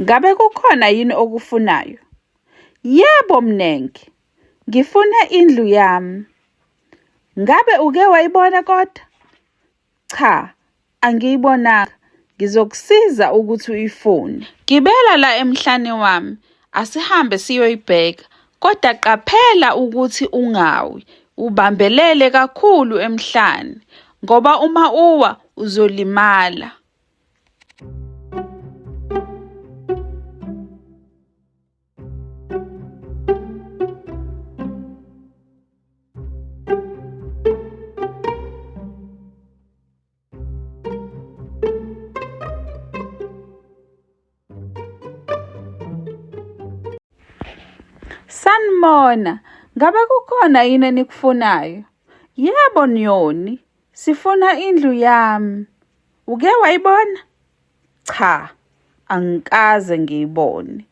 Ngabe kukhona yini okufunayo? Yebo Mnengi, ngifuna indlu yami. Ngabe uke wayibona kodwa? Cha, angiyibonanga. Ngizokusiza ukuthi uyifune. Gibela la emhlane wami, asihambe siyoyibheka. Kodwa qaphela ukuthi ungawi, ubambelele kakhulu emhlane, ngoba uma uwa uzolimala. Sanibona, ngabe kukhona yini enikufunayo? Yebo Nyoni, sifuna indlu yami. Uke wayibona? Cha, angikaze ngiyibone.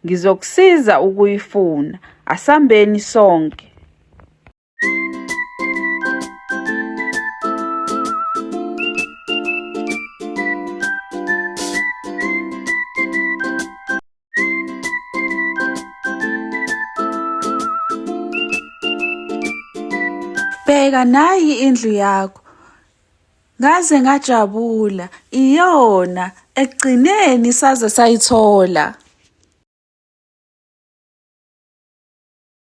Ngizokusiza ukuyifuna. Asambeni sonke. Bheka nayi indlu yakho. Ngaze ngajabula, iyona ekugcineni saze sayithola.